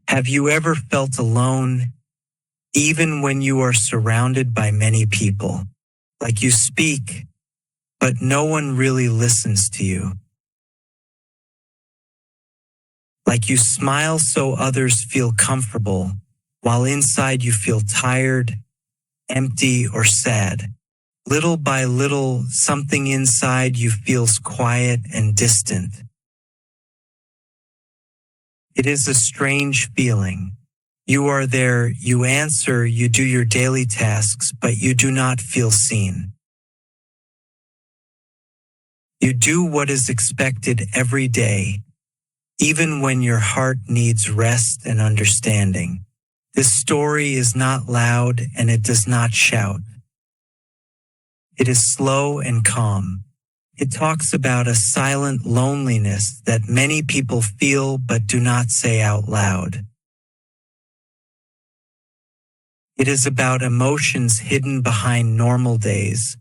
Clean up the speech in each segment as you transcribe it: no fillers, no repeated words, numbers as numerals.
Have you ever felt alone, even when you are surrounded by many people? Like you speak, but no one really listens to you. Like you smile so others feel comfortable, while inside you feel tired, empty, or sad. Little by little, something inside you feels quiet and distant. It is a strange feeling. You are there, you answer, you do your daily tasks, but you do not feel seen. You do what is expected every day, even when your heart needs rest and understanding. This story is not loud and it does not shout. It is slow and calm. It talks about a silent loneliness that many people feel but do not say out loud. It is about emotions hidden behind normal days,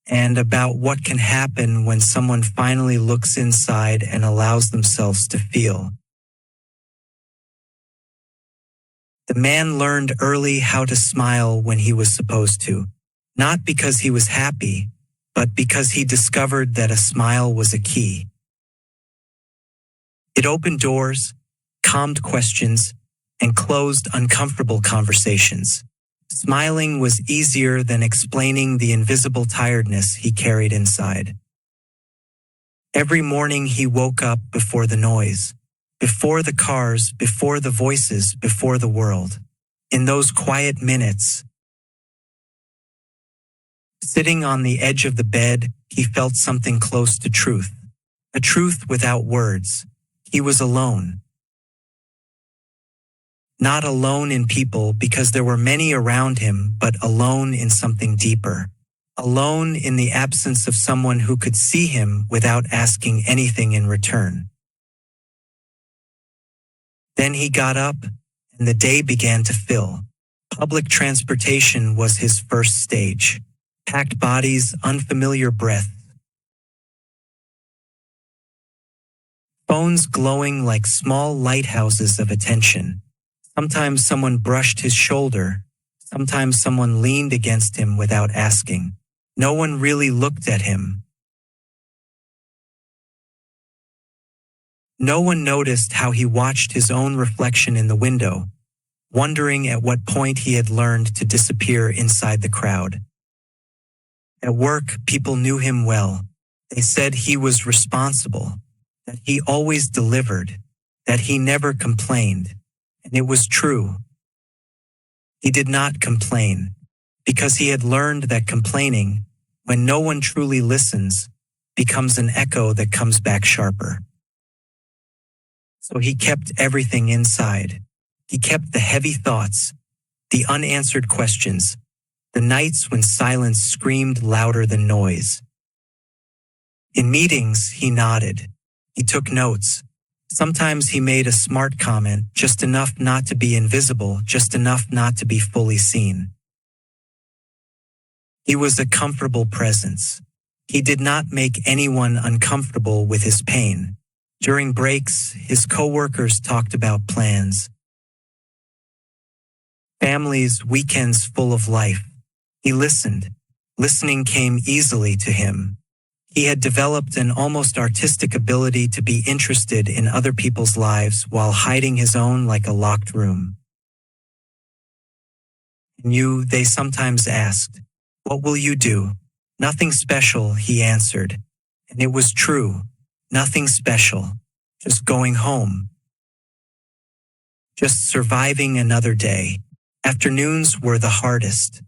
and about what can happen when someone finally looks inside and allows themselves to feel. The man learned early how to smile when he was supposed to, not because he was happy, but because he discovered that a smile was a key. It opened doors, calmed questions, and closed uncomfortable conversations. Smiling was easier than explaining the invisible tiredness he carried inside. Every morning he woke up before the noise, before the cars, before the voices, before the world. In those quiet minutes, sitting on the edge of the bed, he felt something close to truth, a truth without words. He was alone. Not alone in people because there were many around him, but alone in something deeper. Alone in the absence of someone who could see him without asking anything in return. Then he got up, and the day began to fill. Public transportation was his first stage. Packed bodies, unfamiliar breath. Phones glowing like small lighthouses of attention. Sometimes someone brushed his shoulder. Sometimes someone leaned against him without asking. No one really looked at him. No one noticed how he watched his own reflection in the window, wondering at what point he had learned to disappear inside the crowd. At work, people knew him well. They said he was responsible, that he always delivered, that he never complained. And it was true. He did not complain, because he had learned that complaining, when no one truly listens, becomes an echo that comes back sharper. So he kept everything inside. He kept the heavy thoughts, the unanswered questions, the nights when silence screamed louder than noise. In meetings, he nodded. He took notes. Sometimes he made a smart comment, just enough not to be invisible, just enough not to be fully seen. He was a comfortable presence. He did not make anyone uncomfortable with his pain. During breaks, his coworkers talked about plans. Families, weekends full of life. He listened. Listening came easily to him. He had developed an almost artistic ability to be interested in other people's lives while hiding his own like a locked room. And you, they sometimes asked, "What will you do?" "Nothing special," he answered. And it was true. Nothing special. Just going home. Just surviving another day. Afternoons were the hardest,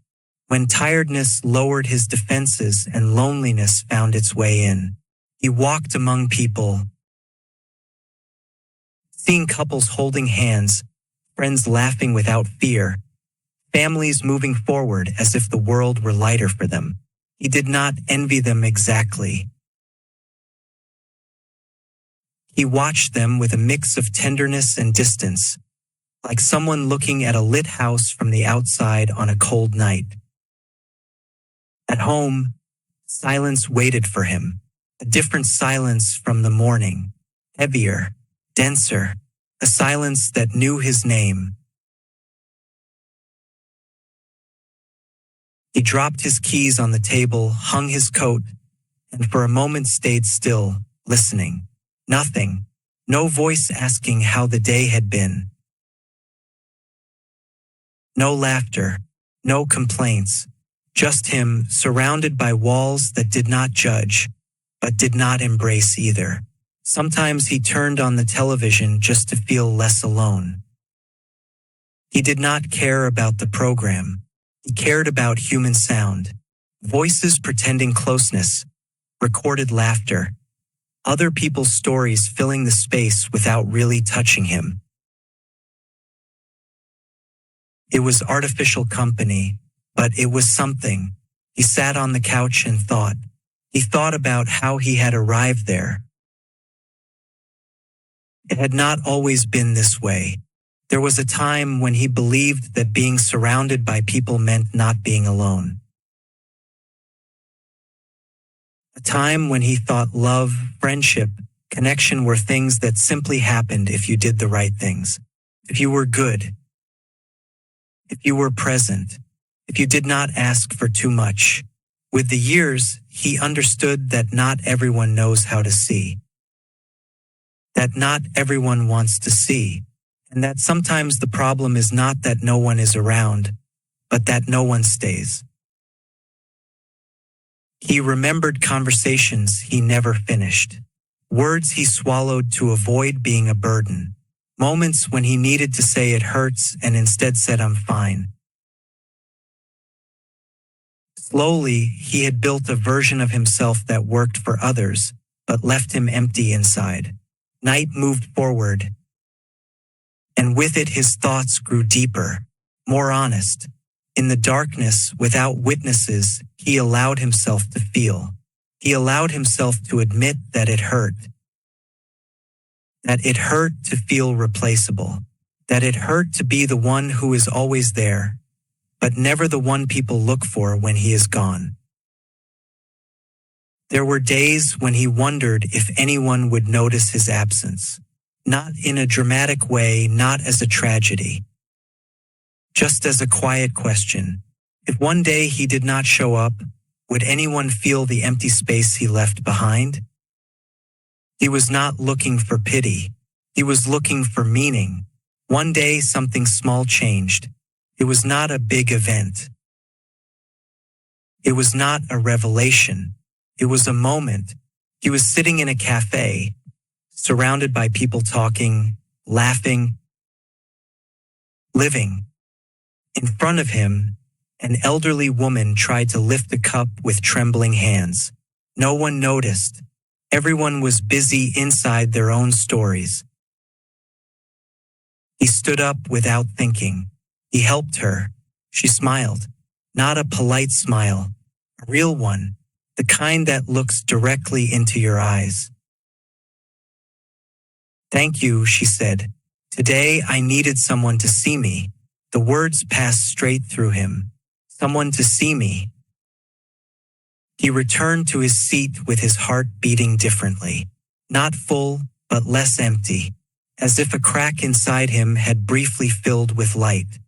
when tiredness lowered his defenses and loneliness found its way in. He walked among people, seeing couples holding hands, friends laughing without fear, families moving forward as if the world were lighter for them. He did not envy them exactly. He watched them with a mix of tenderness and distance, like someone looking at a lit house from the outside on a cold night. At home, silence waited for him, a different silence from the morning, heavier, denser, a silence that knew his name. He dropped his keys on the table, hung his coat, and for a moment stayed still, listening. Nothing. No voice asking how the day had been. No laughter. No complaints. Just him, surrounded by walls that did not judge, but did not embrace either. Sometimes he turned on the television just to feel less alone. He did not care about the program. He cared about human sound. Voices pretending closeness. Recorded laughter. Other people's stories filling the space without really touching him. It was artificial company, but it was something. He sat on the couch and thought. He thought about how he had arrived there. It had not always been this way. There was a time when he believed that being surrounded by people meant not being alone. A time when he thought love, friendship, connection were things that simply happened if you did the right things. If you were good. If you were present. If you did not ask for too much. With the years, he understood that not everyone knows how to see. That not everyone wants to see. And that sometimes the problem is not that no one is around, but that no one stays. He remembered conversations he never finished. Words he swallowed to avoid being a burden. Moments when he needed to say it hurts and instead said I'm fine. Slowly, he had built a version of himself that worked for others, but left him empty inside. Night moved forward, and with it his thoughts grew deeper, more honest. In the darkness, without witnesses, he allowed himself to feel. He allowed himself to admit that it hurt. That it hurt to feel replaceable. That it hurt to be the one who is always there, but never the one people look for when he is gone. There were days when he wondered if anyone would notice his absence. Not in a dramatic way, not as a tragedy. Just as a quiet question. If one day he did not show up, would anyone feel the empty space he left behind? He was not looking for pity. He was looking for meaning. One day something small changed. It was not a big event. It was not a revelation. It was a moment. He was sitting in a cafe, surrounded by people talking, laughing, living. In front of him, an elderly woman tried to lift the cup with trembling hands. No one noticed. Everyone was busy inside their own stories. He stood up without thinking. He helped her. She smiled. Not a polite smile, a real one, the kind that looks directly into your eyes. Thank you, she said. Today I needed someone to see me. The words passed straight through him. Someone to see me. He returned to his seat with his heart beating differently. Not full, but less empty, as if a crack inside him had briefly filled with light.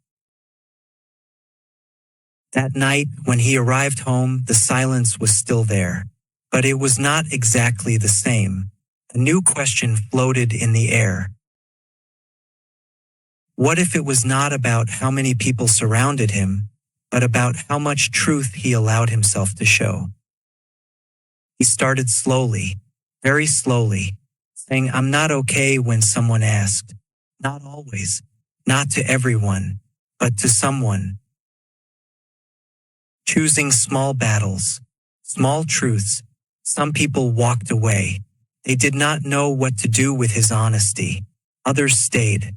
That night, when he arrived home, the silence was still there, but it was not exactly the same. A new question floated in the air. What if it was not about how many people surrounded him, but about how much truth he allowed himself to show? He started slowly, very slowly, saying, I'm not okay when someone asked. Not always, not to everyone, but to someone. Choosing small battles, small truths. Some people walked away. They did not know what to do with his honesty. Others stayed.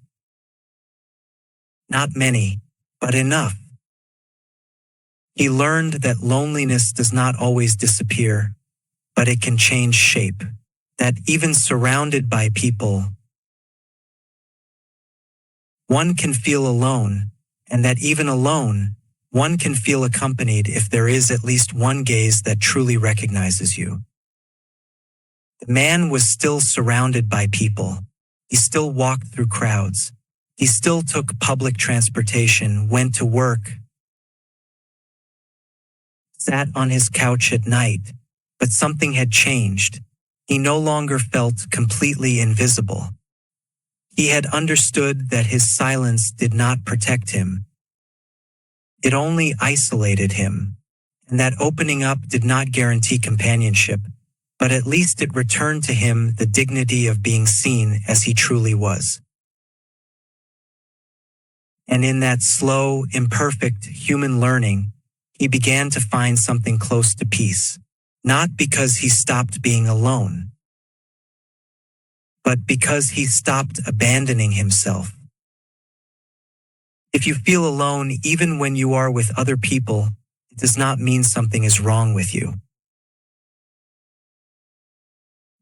Not many, but enough. He learned that loneliness does not always disappear, but it can change shape. That even surrounded by people, one can feel alone, and that even alone, one can feel accompanied if there is at least one gaze that truly recognizes you. The man was still surrounded by people, He still walked through crowds. He still took public transportation, went to work, sat on his couch at night. But something had changed. He no longer felt completely invisible. He had understood that his silence did not protect him. It only isolated him, and that opening up did not guarantee companionship, but at least it returned to him the dignity of being seen as he truly was. And in that slow, imperfect human learning, he began to find something close to peace, not because he stopped being alone, but because he stopped abandoning himself. If you feel alone even when you are with other people, it does not mean something is wrong with you.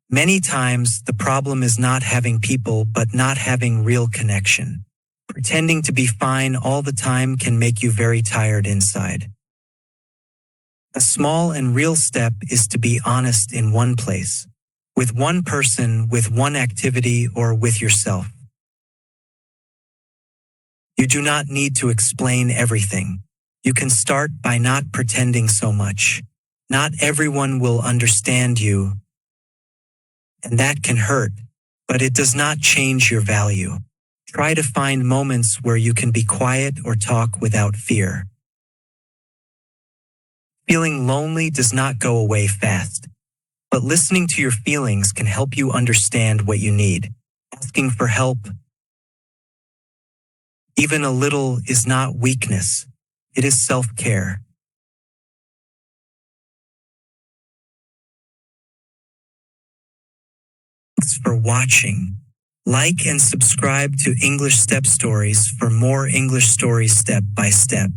Many times, the problem is not having people but not having real connection. Pretending to be fine all the time can make you very tired inside. A small and real step is to be honest in one place, with one person, with one activity, or with yourself. You do not need to explain everything. You can start by not pretending so much. Not everyone will understand you, and that can hurt, but it does not change your value. Try to find moments where you can be quiet or talk without fear. Feeling lonely does not go away fast, but listening to your feelings can help you understand what you need. Asking for help, even a little, is not weakness. It is self-care. Thanks for watching. Like and subscribe to English Step Stories for more English stories step by step.